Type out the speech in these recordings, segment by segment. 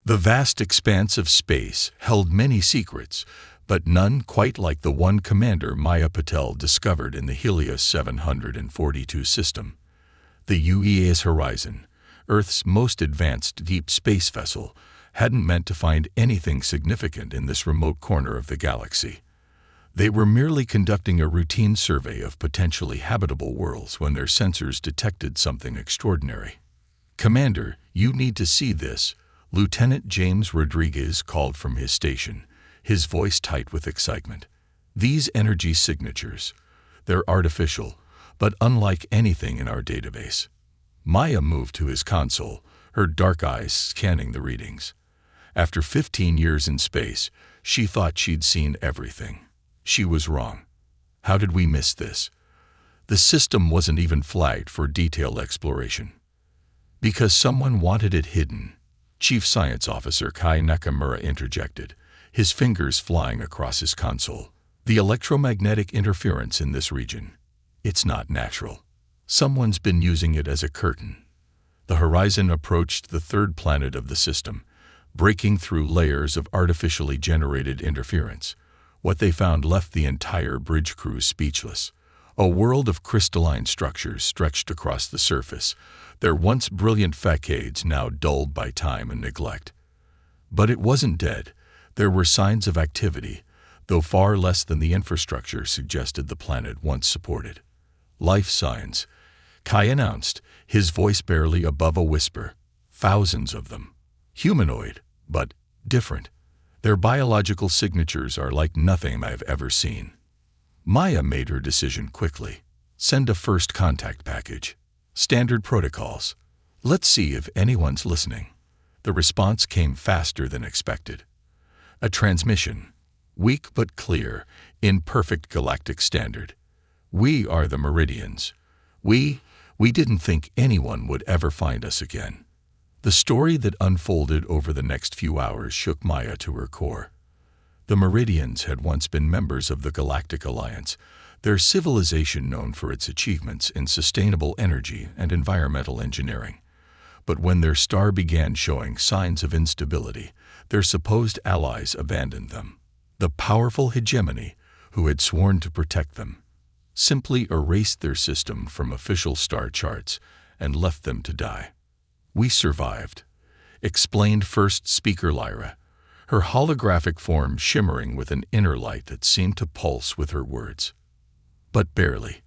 The vast expanse of space held many secrets, but none quite like the one Commander Maya Patel discovered in the Helios 742 system. The UEA's Horizon, Earth's most advanced deep space vessel, hadn't meant to find anything significant in this remote corner of the galaxy. They were merely conducting a routine survey of potentially habitable worlds when their sensors detected something extraordinary. "Commander, you need to see this," Lieutenant James Rodriguez called from his station, his voice tight with excitement. "These energy signatures, they're artificial, but unlike anything in our database." Maya moved to his console, her dark eyes scanning the readings. After 15 years in space, she thought she'd seen everything. She was wrong. How did we miss this? The system wasn't even flagged for detailed exploration. Because someone wanted it hidden, Chief Science Officer Kai Nakamura interjected, his fingers flying across his console. "The electromagnetic interference in this region, it's not natural. Someone's been using it as a curtain." The Horizon approached the third planet of the system, breaking through layers of artificially generated interference. What they found left the entire bridge crew speechless. A world of crystalline structures stretched across the surface, their once brilliant facades now dulled by time and neglect. But it wasn't dead. There were signs of activity, though far less than the infrastructure suggested the planet once supported. "Life signs," Kai announced, his voice barely above a whisper. "Thousands of them. Humanoid, but different. Their biological signatures are like nothing I've ever seen." Maya made her decision quickly. "Send a first contact package. Standard protocols. Let's see if anyone's listening." The response came faster than expected. A transmission, weak but clear, in perfect galactic standard. "We are the Meridians. We didn't think anyone would ever find us again." The story that unfolded over the next few hours shook Maya to her core. The Meridians had once been members of the Galactic Alliance, their civilization known for its achievements in sustainable energy and environmental engineering. But when their star began showing signs of instability, their supposed allies abandoned them. The powerful hegemony, who had sworn to protect them, simply erased their system from official star charts and left them to die. "We survived," explained First Speaker Lyra, her holographic form shimmering with an inner light that seemed to pulse with her words. "But barely.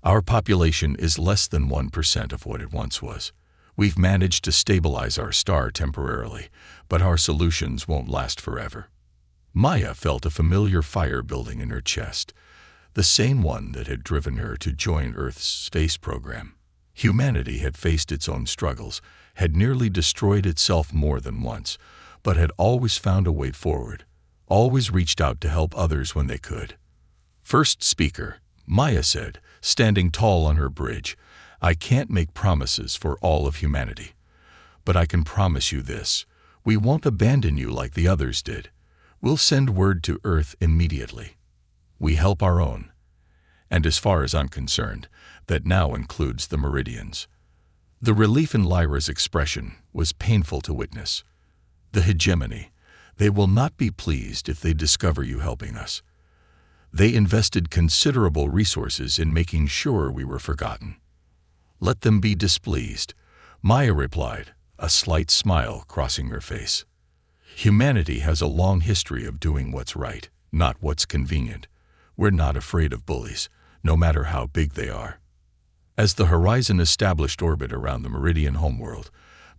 Our population is less than 1% of what it once was. We've managed to stabilize our star temporarily, but our solutions won't last forever." Maya felt a familiar fire building in her chest, the same one that had driven her to join Earth's space program. Humanity had faced its own struggles, had nearly destroyed itself more than once, but had always found a way forward, always reached out to help others when they could. "First Speaker," Maya said, standing tall on her bridge, "I can't make promises for all of humanity. But I can promise you this: we won't abandon you like the others did. We'll send word to Earth immediately. We help our own. And as far as I'm concerned, that now includes the Meridians." The relief in Lyra's expression was painful to witness. "The hegemony. They will not be pleased if they discover you helping us. They invested considerable resources in making sure we were forgotten." "Let them be displeased," Maya replied, a slight smile crossing her face. "Humanity has a long history of doing what's right, not what's convenient. We're not afraid of bullies, no matter how big they are." As the Horizon established orbit around the Meridian homeworld,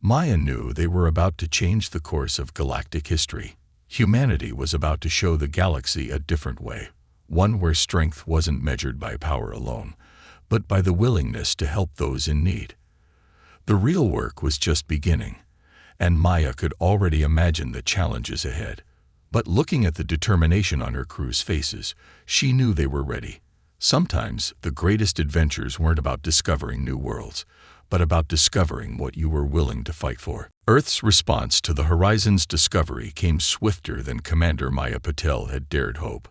Maya knew they were about to change the course of galactic history. Humanity was about to show the galaxy a different way, one where strength wasn't measured by power alone, but by the willingness to help those in need. The real work was just beginning, and Maya could already imagine the challenges ahead. But looking at the determination on her crew's faces, she knew they were ready. Sometimes the greatest adventures weren't about discovering new worlds, but about discovering what you were willing to fight for. Earth's response to the Horizon's discovery came swifter than Commander Maya Patel had dared hope.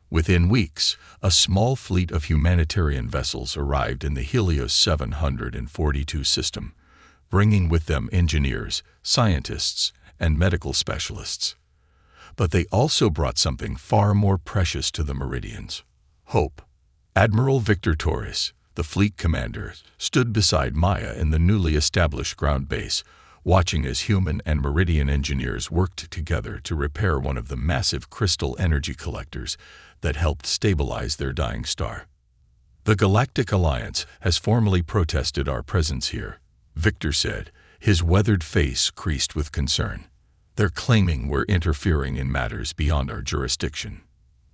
Within weeks, a small fleet of humanitarian vessels arrived in the Helios 742 system, bringing with them engineers, scientists, and medical specialists. But they also brought something far more precious to the Meridians: hope. Admiral Victor Torres, the fleet commander, stood beside Maya in the newly established ground base, watching as human and Meridian engineers worked together to repair one of the massive crystal energy collectors that helped stabilize their dying star. "The Galactic Alliance has formally protested our presence here," Victor said, his weathered face creased with concern. "They're claiming we're interfering in matters beyond our jurisdiction."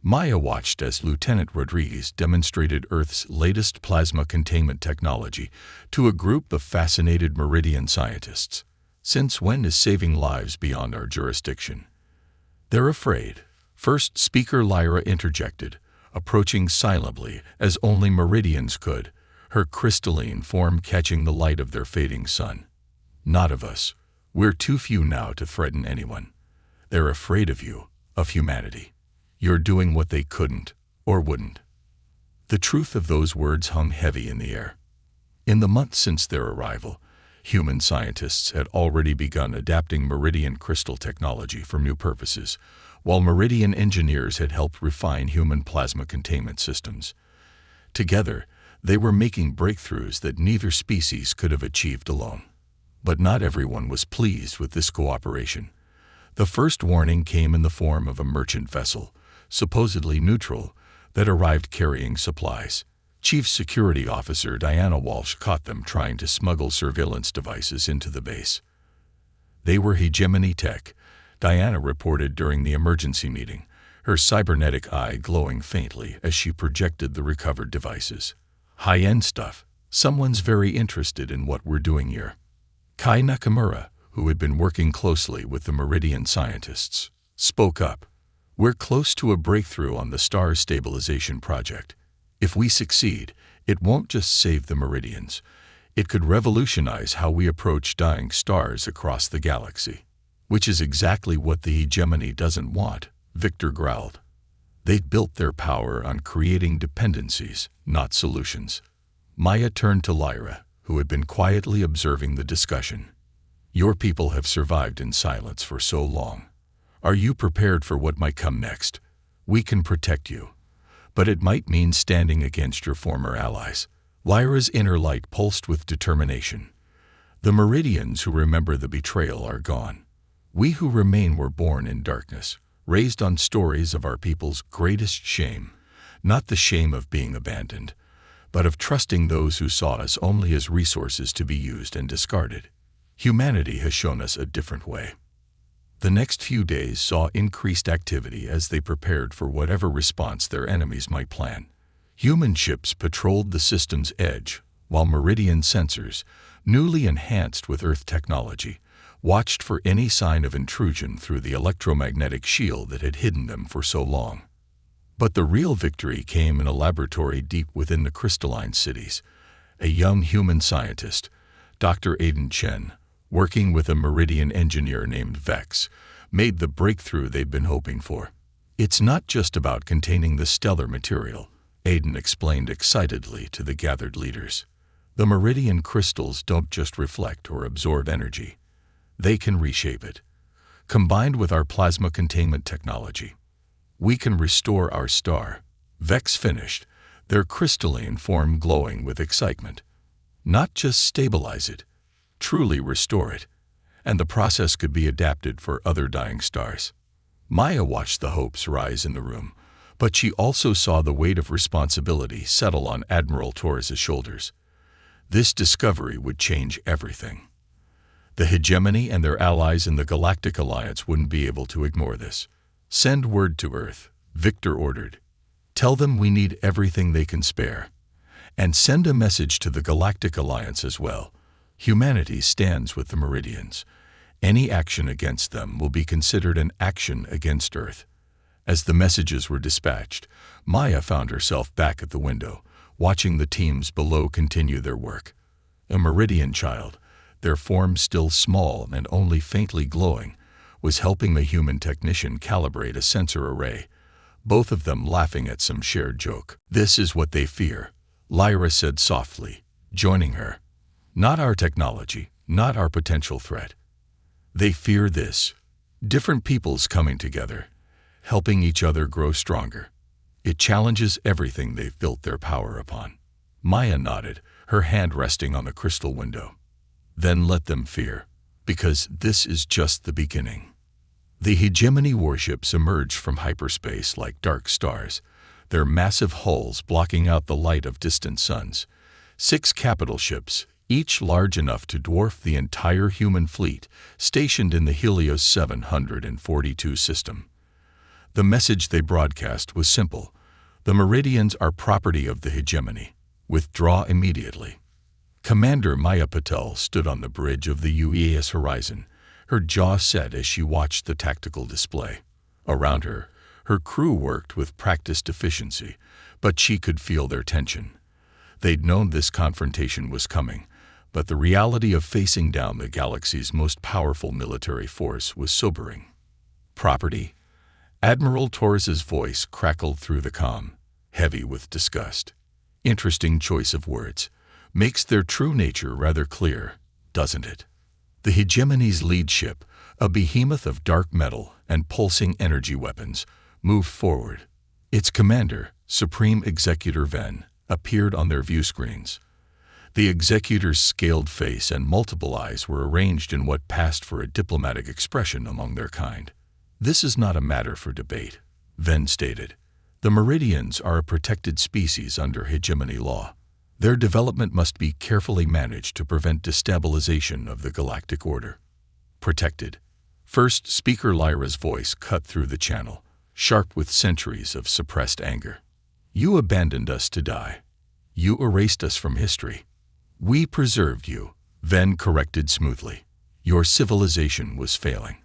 Maya watched as Lieutenant Rodriguez demonstrated Earth's latest plasma containment technology to a group of fascinated Meridian scientists. "Since when is saving lives beyond our jurisdiction?" "They're afraid," First Speaker Lyra interjected, approaching silently as only Meridians could, her crystalline form catching the light of their fading sun. "Not of us. We're too few now to threaten anyone. They're afraid of you, of humanity. You're doing what they couldn't, or wouldn't." The truth of those words hung heavy in the air. In the months since their arrival, human scientists had already begun adapting Meridian crystal technology for new purposes, while Meridian engineers had helped refine human plasma containment systems. Together, they were making breakthroughs that neither species could have achieved alone. But not everyone was pleased with this cooperation. The first warning came in the form of a merchant vessel, supposedly neutral, that arrived carrying supplies. Chief Security Officer Diana Walsh caught them trying to smuggle surveillance devices into the base. They were hegemony tech, Diana reported during the emergency meeting, her cybernetic eye glowing faintly as she projected the recovered devices. "High-end stuff. Someone's very interested in what we're doing here." Kai Nakamura, who had been working closely with the Meridian scientists, spoke up. "We're close to a breakthrough on the star stabilization project. If we succeed, it won't just save the Meridians. It could revolutionize how we approach dying stars across the galaxy." "Which is exactly what the hegemony doesn't want," Victor growled. "They'd built their power on creating dependencies, not solutions." Maya turned to Lyra, who had been quietly observing the discussion. "Your people have survived in silence for so long. Are you prepared for what might come next? We can protect you, but it might mean standing against your former allies." Lyra's inner light pulsed with determination. "The Meridians who remember the betrayal are gone. We who remain were born in darkness, raised on stories of our people's greatest shame, not the shame of being abandoned, but of trusting those who saw us only as resources to be used and discarded. Humanity has shown us a different way." The next few days saw increased activity as they prepared for whatever response their enemies might plan. Human ships patrolled the system's edge, while Meridian sensors, newly enhanced with Earth technology, watched for any sign of intrusion through the electromagnetic shield that had hidden them for so long. But the real victory came in a laboratory deep within the crystalline cities. A young human scientist, Dr. Aiden Chen, working with a Meridian engineer named Vex, made the breakthrough they'd been hoping for. "It's not just about containing the stellar material," Aiden explained excitedly to the gathered leaders. "The Meridian crystals don't just reflect or absorb energy. They can reshape it. Combined with our plasma containment technology, we can restore our star." Vex finished, their crystalline form glowing with excitement. "Not just stabilize it, truly restore it, and the process could be adapted for other dying stars." Maya watched the hopes rise in the room, but she also saw the weight of responsibility settle on Admiral Torres' shoulders. This discovery would change everything. The hegemony and their allies in the Galactic Alliance wouldn't be able to ignore this. "Send word to Earth," Victor ordered. "Tell them we need everything they can spare. And send a message to the Galactic Alliance as well. Humanity stands with the Meridians. Any action against them will be considered an action against Earth." As the messages were dispatched, Maya found herself back at the window, watching the teams below continue their work. A Meridian child, their form still small and only faintly glowing, was helping the human technician calibrate a sensor array, both of them laughing at some shared joke. "This is what they fear," Lyra said softly, joining her. "Not our technology, not our potential threat. They fear this, Different peoples coming together, helping each other grow stronger. It challenges everything they've built their power upon. Maya nodded, her hand resting on the crystal window. Then let them fear, because this is just the beginning. The hegemony warships emerged from hyperspace like dark stars, their massive hulls blocking out the light of distant suns. 6 capital ships, each large enough to dwarf the entire human fleet, stationed in the Helios 742 system. The message they broadcast was simple. The Meridians are property of the hegemony. Withdraw immediately. Commander Maya Patel stood on the bridge of the UES horizon, her jaw set as she watched the tactical display. Around her, her crew worked with practiced efficiency, but she could feel their tension. They'd known this confrontation was coming, but the reality of facing down the galaxy's most powerful military force was sobering. Property? Admiral Torres's voice crackled through the comm, heavy with disgust. Interesting choice of words. Makes their true nature rather clear, doesn't it? The hegemony's lead ship, a behemoth of dark metal and pulsing energy weapons, moved forward. Its commander, Supreme Executor Ven, appeared on their view screens. The executor's scaled face and multiple eyes were arranged in what passed for a diplomatic expression among their kind. This is not a matter for debate, Ven stated. The Meridians are a protected species under hegemony law. Their development must be carefully managed to prevent destabilization of the galactic order. Protected. First Speaker Lyra's voice cut through the channel, sharp with centuries of suppressed anger. You abandoned us to die. You erased us from history. We preserved you, Ven corrected smoothly. Your civilization was failing.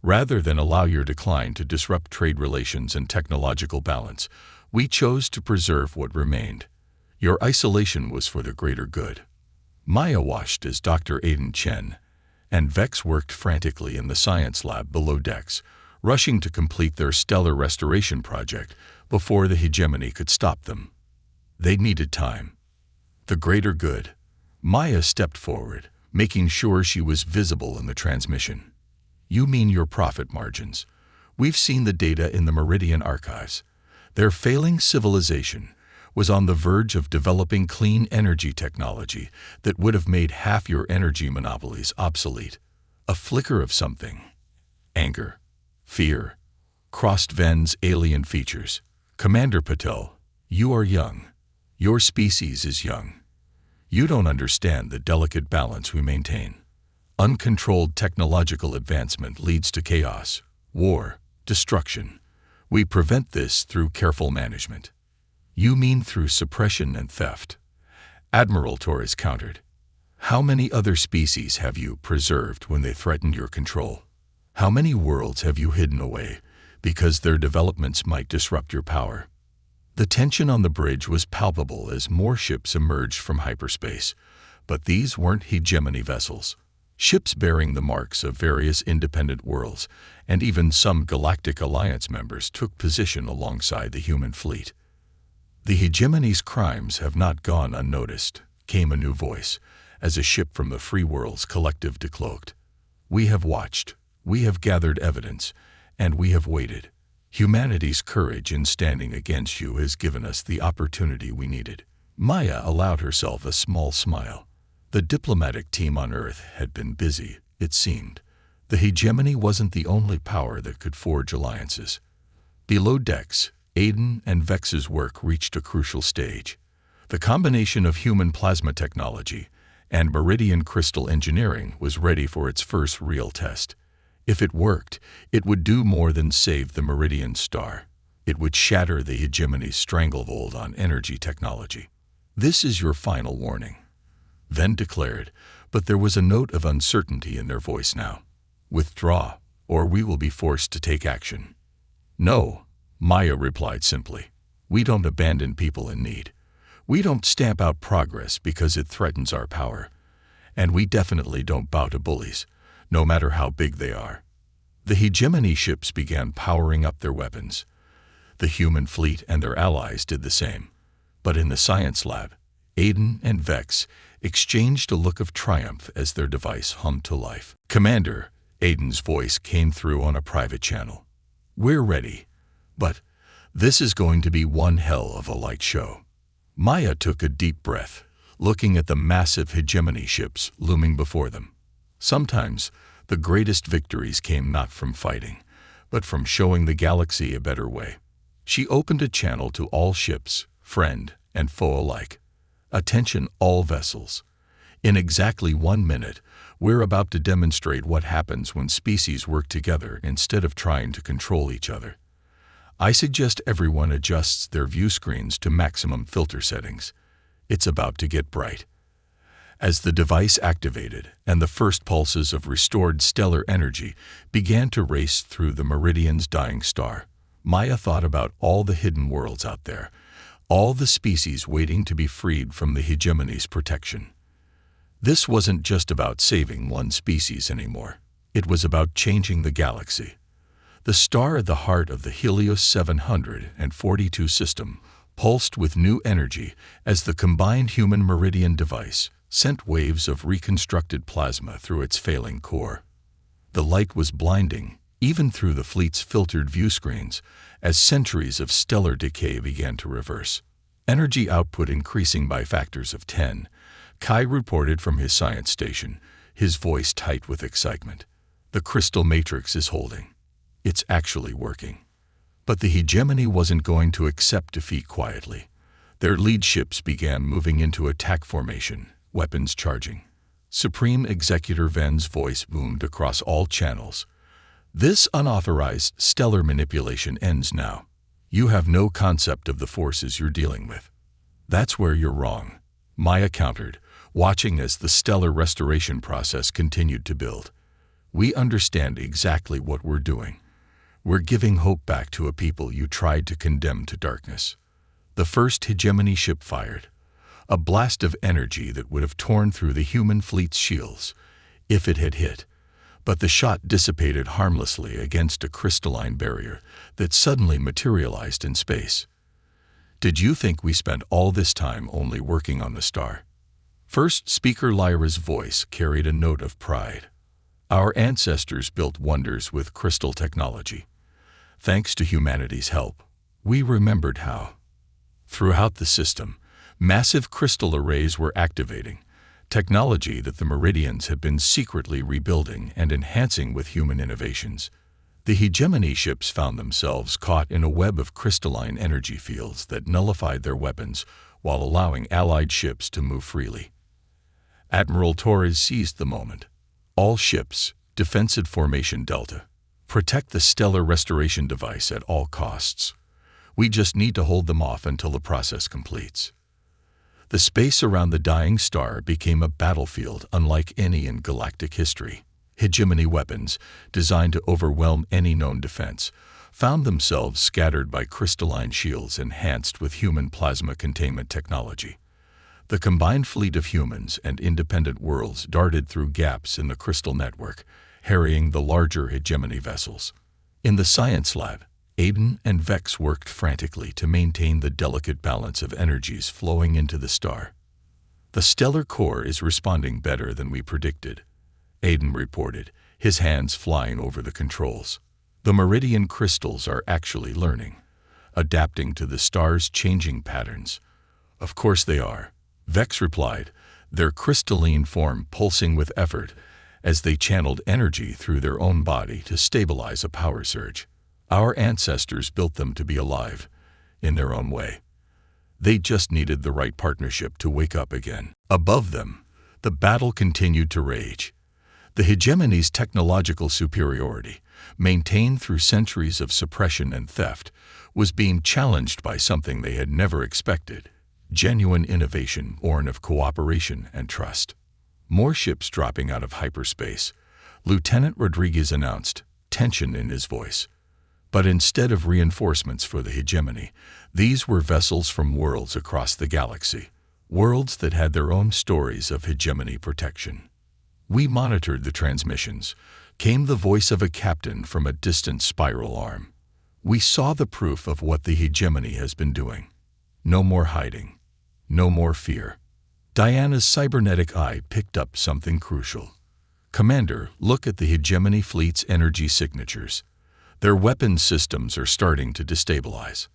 Rather than allow your decline to disrupt trade relations and technological balance, we chose to preserve what remained. Your isolation was for the greater good. Maya watched as Dr. Aiden Chen and Vex worked frantically in the science lab below decks, rushing to complete their stellar restoration project before the hegemony could stop them. They needed time. The greater good. Maya stepped forward, making sure she was visible in the transmission. You mean your profit margins. We've seen the data in the Meridian archives. Their failing civilization was on the verge of developing clean energy technology that would have made half your energy monopolies obsolete. A flicker of something. Anger. Fear. Crossed Ven's alien features. Commander Patel, you are young. Your species is young. You don't understand the delicate balance we maintain. Uncontrolled technological advancement leads to chaos, war, destruction. We prevent this through careful management. You mean through suppression and theft? Admiral Torres countered. How many other species have you preserved when they threatened your control? How many worlds have you hidden away because their developments might disrupt your power? The tension on the bridge was palpable as more ships emerged from hyperspace, but these weren't hegemony vessels. Ships bearing the marks of various independent worlds, and even some Galactic Alliance members took position alongside the human fleet. The hegemony's crimes have not gone unnoticed, came a new voice, as a ship from the Free World's collective decloaked. We have watched, we have gathered evidence, and we have waited. Humanity's courage in standing against you has given us the opportunity we needed. Maya allowed herself a small smile. The diplomatic team on Earth had been busy, it seemed. The hegemony wasn't the only power that could forge alliances. Below decks, Aiden and Vex's work reached a crucial stage. The combination of human plasma technology and Meridian crystal engineering was ready for its first real test. If it worked, it would do more than save the Meridian star. It would shatter the hegemony's stranglehold on energy technology. This is your final warning, Ven declared, but there was a note of uncertainty in their voice now. Withdraw, or we will be forced to take action. No, Maya replied simply. We don't abandon people in need. We don't stamp out progress because it threatens our power. And we definitely don't bow to bullies, no matter how big they are. The hegemony ships began powering up their weapons. The human fleet and their allies did the same. But in the science lab, Aiden and Vex exchanged a look of triumph as their device hummed to life. Commander, Aiden's voice came through on a private channel. "We're ready, but this is going to be one hell of a light show." Maya took a deep breath, looking at the massive hegemony ships looming before them. Sometimes, the greatest victories came not from fighting, but from showing the galaxy a better way. She opened a channel to all ships, friend and foe alike. "Attention all vessels. In exactly 1 minute, we're about to demonstrate what happens when species work together instead of trying to control each other. I suggest everyone adjusts their view screens to maximum filter settings. It's about to get bright." As the device activated and the first pulses of restored stellar energy began to race through the Meridian's dying star, Maya thought about all the hidden worlds out there, all the species waiting to be freed from the hegemony's protection. This wasn't just about saving one species anymore. It was about changing the galaxy. The star at the heart of the Helios 742 system pulsed with new energy as the combined human Meridian device sent waves of reconstructed plasma through its failing core. The light was blinding, even through the fleet's filtered view screens, as centuries of stellar decay began to reverse. Energy output increasing by factors of 10, Kai reported from his science station, his voice tight with excitement. "The crystal matrix is holding. It's actually working." But the hegemony wasn't going to accept defeat quietly. Their lead ships began moving into attack formation, weapons charging. Supreme Executor Ven's voice boomed across all channels. "This unauthorized stellar manipulation ends now. You have no concept of the forces you're dealing with." "That's where you're wrong," Maya countered, watching as the stellar restoration process continued to build. "We understand exactly what we're doing. We're giving hope back to a people you tried to condemn to darkness." The first hegemony ship fired, a blast of energy that would have torn through the human fleet's shields if it had hit, but the shot dissipated harmlessly against a crystalline barrier that suddenly materialized in space. "Did you think we spent all this time only working on the star?" First Speaker Lyra's voice carried a note of pride. "Our ancestors built wonders with crystal technology. Thanks to humanity's help, we remembered how." Throughout the system, massive crystal arrays were activating, technology that the Meridians had been secretly rebuilding and enhancing with human innovations. The hegemony ships found themselves caught in a web of crystalline energy fields that nullified their weapons while allowing allied ships to move freely. Admiral Torres seized the moment. "All ships, defensive formation Delta. Protect the stellar restoration device at all costs. We just need to hold them off until the process completes." The space around the dying star became a battlefield unlike any in galactic history. Hegemony weapons, designed to overwhelm any known defense, found themselves scattered by crystalline shields enhanced with human plasma containment technology. The combined fleet of humans and independent worlds darted through gaps in the crystal network, harrying the larger hegemony vessels. In the science lab, Aiden and Vex worked frantically to maintain the delicate balance of energies flowing into the star. "The stellar core is responding better than we predicted," Aiden reported, his hands flying over the controls. "The Meridian crystals are actually learning, adapting to the star's changing patterns." "Of course they are," Vex replied, their crystalline form pulsing with effort as they channeled energy through their own body to stabilize a power surge. "Our ancestors built them to be alive, in their own way. They just needed the right partnership to wake up again." Above them, the battle continued to rage. The hegemony's technological superiority, maintained through centuries of suppression and theft, was being challenged by something they had never expected: genuine innovation born of cooperation and trust. More ships dropping out of hyperspace, Lieutenant Rodriguez announced, tension in his voice. But instead of reinforcements for the hegemony, these were vessels from worlds across the galaxy, worlds that had their own stories of hegemony protection. "We monitored the transmissions," came the voice of a captain from a distant spiral arm. "We saw the proof of what the hegemony has been doing. No more hiding. No more fear." Diana's cybernetic eye picked up something crucial. Commander, look at the hegemony fleet's energy signatures. Their weapons systems are starting to destabilize.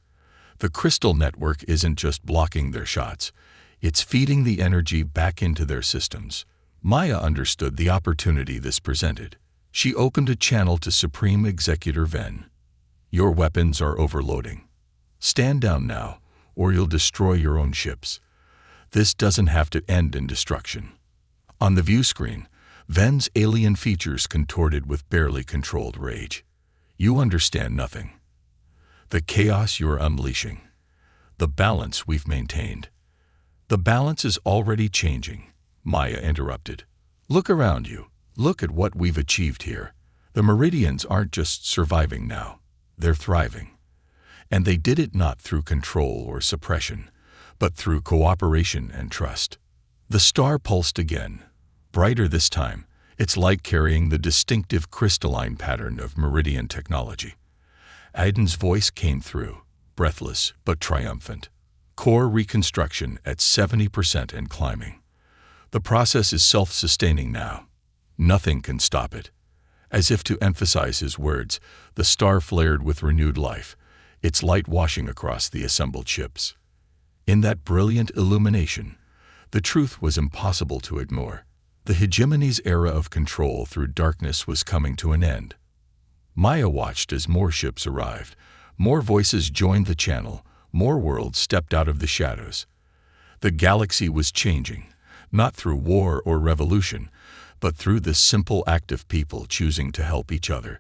The crystal network isn't just blocking their shots, it's feeding the energy back into their systems. Maya understood the opportunity this presented. She opened a channel to Supreme Executor Ven. Your weapons are overloading. Stand down now, or you'll destroy your own ships. This doesn't have to end in destruction. On the view screen, Ven's alien features contorted with barely controlled rage. You understand nothing. The chaos you're unleashing. The balance we've maintained. The balance is already changing, Maya interrupted. Look around you. Look at what we've achieved here. The Meridians aren't just surviving now. They're thriving. And they did it not through control or suppression, but through cooperation and trust. The star pulsed again, brighter this time, its light carrying the distinctive crystalline pattern of Meridian technology. Aiden's voice came through, breathless but triumphant. Core reconstruction at 70% and climbing. The process is self-sustaining now. Nothing can stop it. As if to emphasize his words, the star flared with renewed life, its light washing across the assembled ships. In that brilliant illumination, the truth was impossible to ignore. The hegemony's era of control through darkness was coming to an end. Maya watched as more ships arrived, more voices joined the channel, more worlds stepped out of the shadows. The galaxy was changing, not through war or revolution, but through the simple act of people choosing to help each other,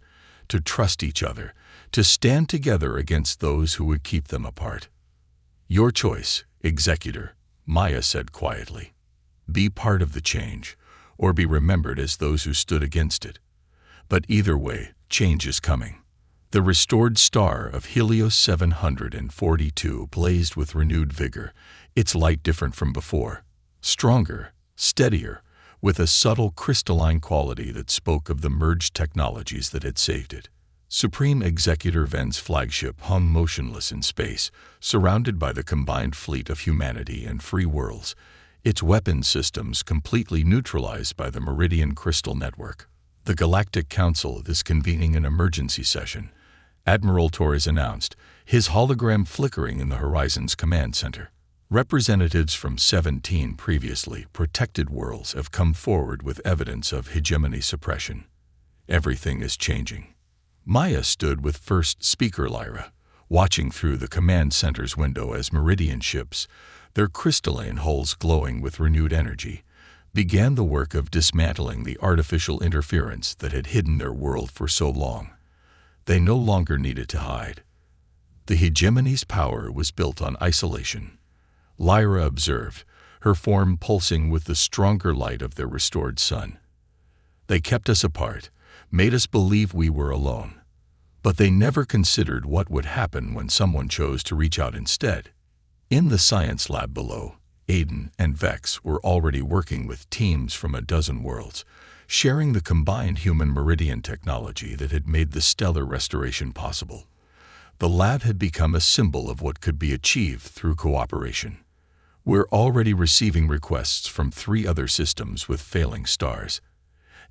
to trust each other, to stand together against those who would keep them apart. Your choice, Executor, Maya said quietly. Be part of the change, or be remembered as those who stood against it. But either way, change is coming. The restored star of Helios 742 blazed with renewed vigor, its light different from before, stronger, steadier, with a subtle crystalline quality that spoke of the merged technologies that had saved it. Supreme Executor Ven's flagship hung motionless in space, surrounded by the combined fleet of humanity and free worlds, its weapons systems completely neutralized by the Meridian Crystal Network. The Galactic Council is convening an emergency session, Admiral Torres announced, his hologram flickering in the Horizon's command center. Representatives from 17 previously protected worlds have come forward with evidence of hegemony suppression. Everything is changing. Maya stood with First Speaker Lyra, watching through the command center's window as Meridian ships, their crystalline hulls glowing with renewed energy, began the work of dismantling the artificial interference that had hidden their world for so long. They no longer needed to hide. The hegemony's power was built on isolation. Lyra observed, her form pulsing with the stronger light of their restored sun. They kept us apart, made us believe we were alone. But they never considered what would happen when someone chose to reach out instead. In the science lab below, Aiden and Vex were already working with teams from a dozen worlds, sharing the combined human Meridian technology that had made the stellar restoration possible. The lab had become a symbol of what could be achieved through cooperation. We're already receiving requests from 3 other systems with failing stars,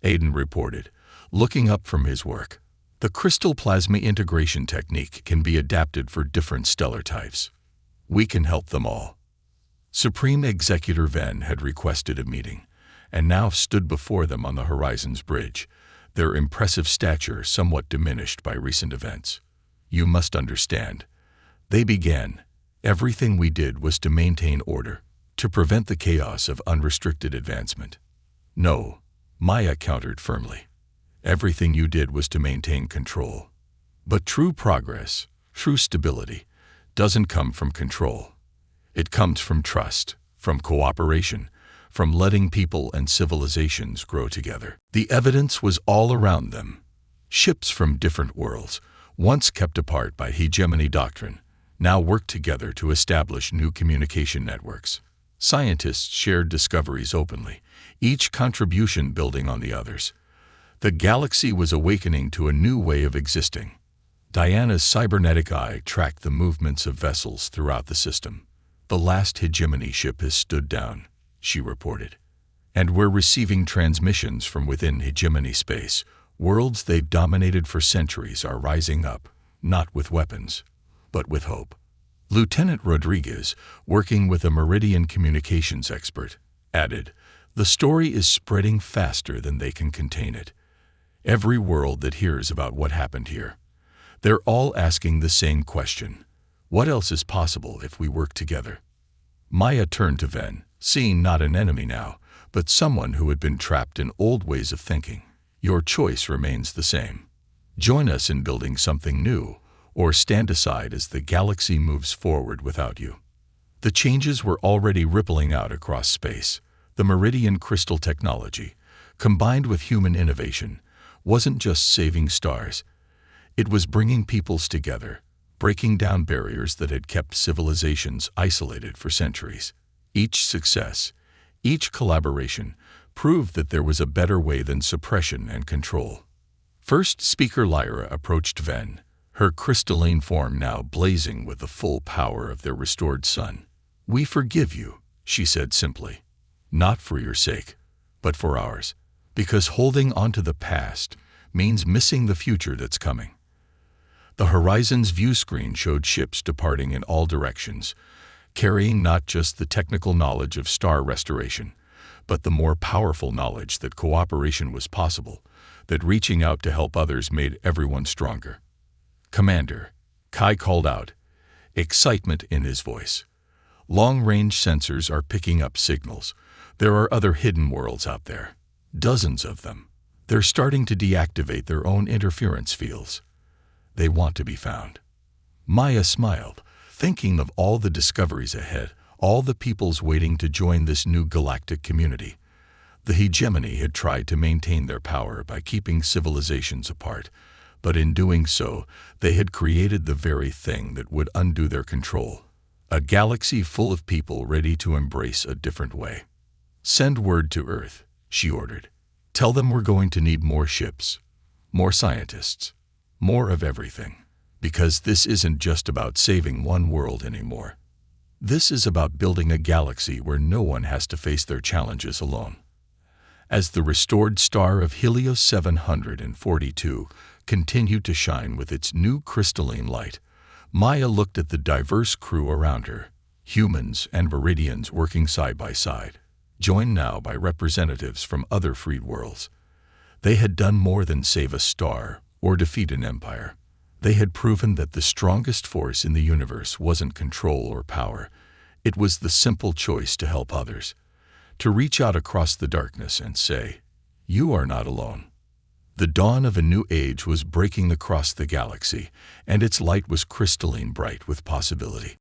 Aiden reported, looking up from his work. The crystal plasma integration technique can be adapted for different stellar types. We can help them all. Supreme Executor Ven had requested a meeting, and now stood before them on the Horizon's bridge, their impressive stature somewhat diminished by recent events. You must understand. They began. Everything we did was to maintain order, to prevent the chaos of unrestricted advancement. No, Maya countered firmly. Everything you did was to maintain control. But true progress, true stability, doesn't come from control. It comes from trust, from cooperation, from letting people and civilizations grow together. The evidence was all around them. Ships from different worlds, once kept apart by hegemony doctrine, now worked together to establish new communication networks. Scientists shared discoveries openly, each contribution building on the others. The galaxy was awakening to a new way of existing. Diana's cybernetic eye tracked the movements of vessels throughout the system. The last hegemony ship has stood down, she reported. And we're receiving transmissions from within hegemony space. Worlds they've dominated for centuries are rising up, not with weapons, but with hope. Lieutenant Rodriguez, working with a Meridian communications expert, added, "The story is spreading faster than they can contain it. Every world that hears about what happened here, they're all asking the same question. What else is possible if we work together?" Maya turned to Ven, seeing not an enemy now, but someone who had been trapped in old ways of thinking. "Your choice remains the same. Join us in building something new, or stand aside as the galaxy moves forward without you." The changes were already rippling out across space. The Meridian crystal technology, combined with human innovation, wasn't just saving stars. It was bringing peoples together, breaking down barriers that had kept civilizations isolated for centuries. Each success, each collaboration, proved that there was a better way than suppression and control. First Speaker Lyra approached Ven, her crystalline form now blazing with the full power of their restored sun. "We forgive you," she said simply. "Not for your sake, but for ours. Because holding on to the past means missing the future that's coming." The horizon's view screen showed ships departing in all directions, carrying not just the technical knowledge of star restoration, but the more powerful knowledge that cooperation was possible, that reaching out to help others made everyone stronger. "Commander," Kai called out, excitement in his voice. "Long-range sensors are picking up signals. There are other hidden worlds out there. Dozens of them. They're starting to deactivate their own interference fields. They want to be found." Maya smiled, thinking of all the discoveries ahead, all the peoples waiting to join this new galactic community. The hegemony had tried to maintain their power by keeping civilizations apart, but in doing so, they had created the very thing that would undo their control. A galaxy full of people ready to embrace a different way. "Send word to Earth," she ordered. "Tell them we're going to need more ships, more scientists, more of everything. Because this isn't just about saving one world anymore. This is about building a galaxy where no one has to face their challenges alone." As the restored star of Helios 742 continued to shine with its new crystalline light, Maya looked at the diverse crew around her, humans and Meridians working side by side, joined now by representatives from other freed worlds. They had done more than save a star or defeat an empire. They had proven that the strongest force in the universe wasn't control or power. It was the simple choice to help others, to reach out across the darkness and say, "You are not alone." The dawn of a new age was breaking across the galaxy, and its light was crystalline bright with possibility.